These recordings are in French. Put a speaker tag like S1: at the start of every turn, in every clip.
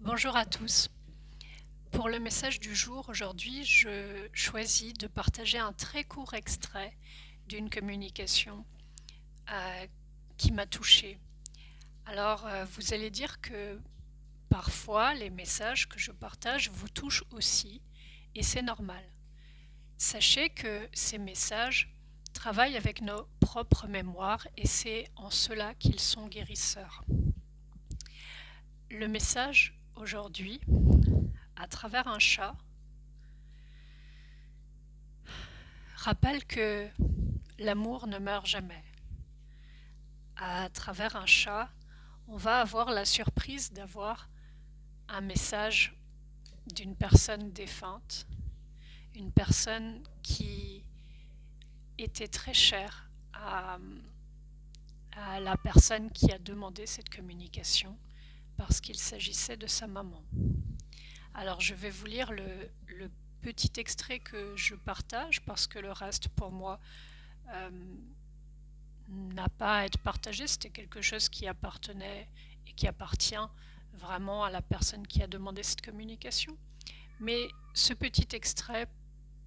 S1: Bonjour à tous. Pour le message du jour, aujourd'hui, je choisis de partager un très court extrait d'une communication euh, qui m'a touchée. Alors, vous allez dire que parfois, les messages que je partage vous touchent aussi, et c'est normal. Sachez que ces messages travaillent avec nos propres mémoires et c'est en cela qu'ils sont guérisseurs. Le message aujourd'hui, à travers un chat, rappelle que l'amour ne meurt jamais. À travers un chat, on va avoir la surprise d'avoir un message d'une personne défunte, une personne qui était très chère à la personne qui a demandé cette communication parce qu'il s'agissait de sa maman. Alors je vais vous lire le petit extrait que je partage parce que le reste pour moi euh, n'a pas à être partagé, c'était quelque chose qui appartenait et qui appartient vraiment à la personne qui a demandé cette communication. Mais ce petit extrait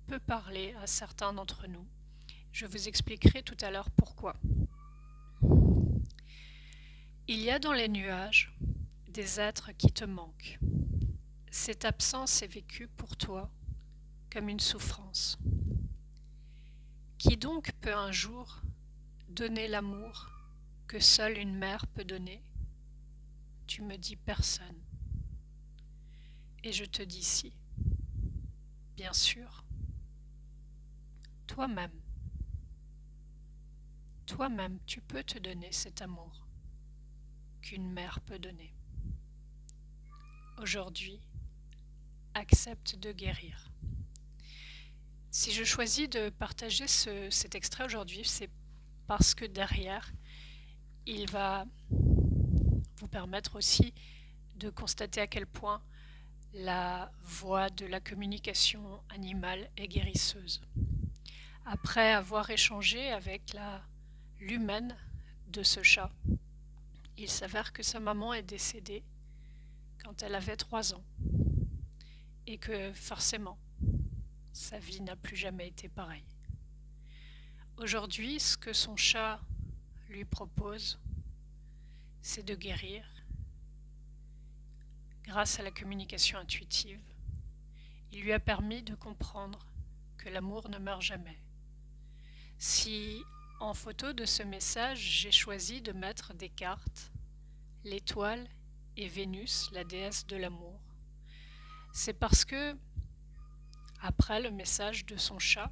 S1: peut parler à certains d'entre nous. Je vous expliquerai tout à l'heure pourquoi. Il y a dans les nuages des êtres qui te manquent. Cette absence est vécue pour toi comme une souffrance. Qui donc peut un jour donner l'amour que seule une mère peut donner? Tu me dis personne. Et je te dis si. Bien sûr. Toi-même. Toi-même, tu peux te donner cet amour qu'une mère peut donner. Aujourd'hui, accepte de guérir. Si je choisis de partager cet extrait aujourd'hui, c'est parce que derrière, il va vous permettre aussi de constater à quel point la voie de la communication animale est guérisseuse. Après avoir échangé avec l'humaine de ce chat, il s'avère que sa maman est décédée quand elle avait 3 ans et que forcément, sa vie n'a plus jamais été pareille. Aujourd'hui, ce que son chat lui propose, c'est de guérir grâce à la communication intuitive. Il lui a permis de comprendre que l'amour ne meurt jamais. Si en photo de ce message, j'ai choisi de mettre des cartes, l'étoile et Vénus, la déesse de l'amour, c'est parce que, après le message de son chat,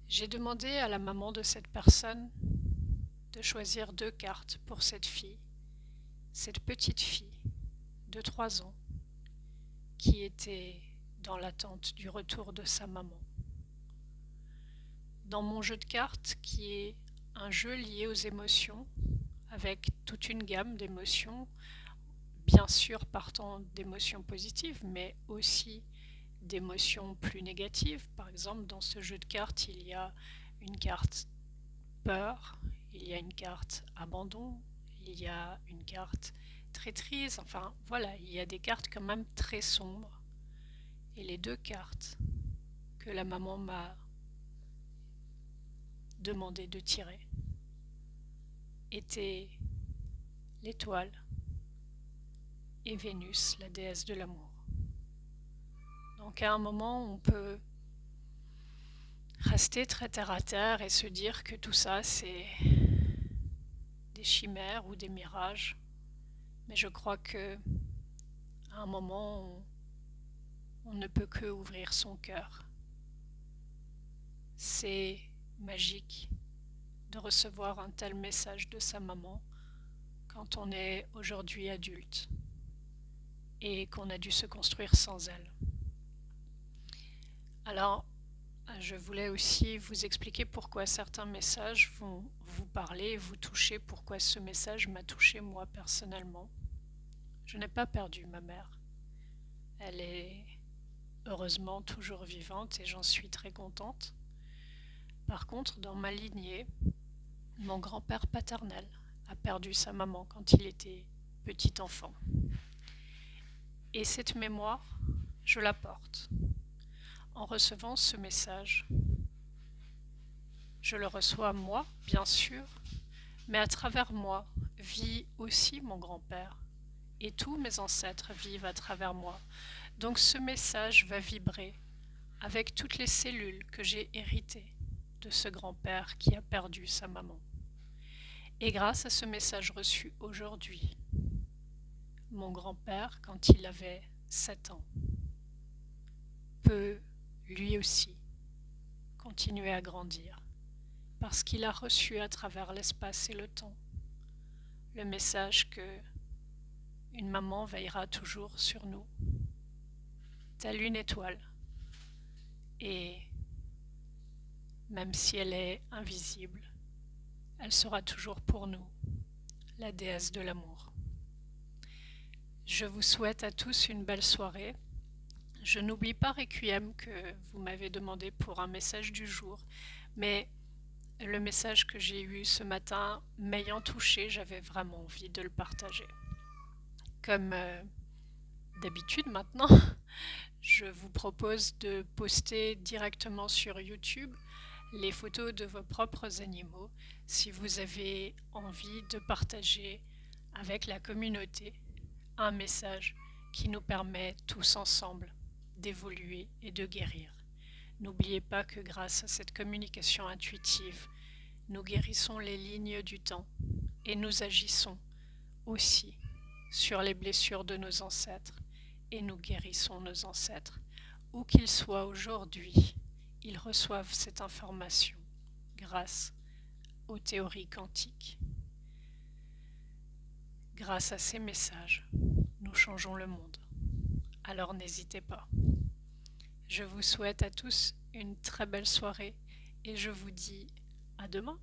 S1: j'ai demandé à la maman de cette personne de choisir 2 cartes pour cette fille, cette petite fille de 3 ans qui était dans l'attente du retour de sa maman. Dans mon jeu de cartes, qui est un jeu lié aux émotions, avec toute une gamme d'émotions, bien sûr partant d'émotions positives, mais aussi d'émotions plus négatives. Par exemple, dans ce jeu de cartes, il y a une carte peur, il y a une carte abandon, il y a une carte traîtrise, enfin voilà, il y a des cartes quand même très sombres. Et les 2 cartes que la maman m'a demandé de tirer étaient l'étoile et Vénus, la déesse de l'amour. Donc à un moment, on peut rester très terre à terre et se dire que tout ça, c'est des chimères ou des mirages. Mais je crois que à un moment, on ne peut que ouvrir son cœur. C'est magique de recevoir un tel message de sa maman quand on est aujourd'hui adulte et qu'on a dû se construire sans elle. Alors, je voulais aussi vous expliquer pourquoi certains messages vont vous parler, vous toucher, pourquoi ce message m'a touché moi personnellement. Je n'ai pas perdu ma mère. Elle est heureusement toujours vivante et j'en suis très contente. Par contre, dans ma lignée, mon grand-père paternel a perdu sa maman quand il était petit enfant. Et cette mémoire, je la porte. En recevant ce message, je le reçois moi, bien sûr, mais à travers moi vit aussi mon grand-père. Et tous mes ancêtres vivent à travers moi. Donc ce message va vibrer avec toutes les cellules que j'ai héritées de ce grand-père qui a perdu sa maman. Et grâce à ce message reçu aujourd'hui, mon grand-père, quand il avait 7 ans, peut lui aussi continuer à grandir parce qu'il a reçu à travers l'espace et le temps le message que une maman veillera toujours sur nous, telle une étoile, et même si elle est invisible, elle sera toujours pour nous, la déesse de l'amour. Je vous souhaite à tous une belle soirée. Je n'oublie pas Requiem que vous m'avez demandé pour un message du jour, mais le message que j'ai eu ce matin m'ayant touché, j'avais vraiment envie de le partager. Comme d'habitude maintenant, je vous propose de poster directement sur YouTube les photos de vos propres animaux si vous avez envie de partager avec la communauté un message qui nous permet tous ensemble d'évoluer et de guérir. N'oubliez pas que grâce à cette communication intuitive, nous guérissons les lignes du temps et nous agissons aussi sur les blessures de nos ancêtres et nous guérissons nos ancêtres. Où qu'ils soient aujourd'hui, ils reçoivent cette information grâce aux théories quantiques. Grâce à ces messages, nous changeons le monde. Alors n'hésitez pas. Je vous souhaite à tous une très belle soirée et je vous dis à demain.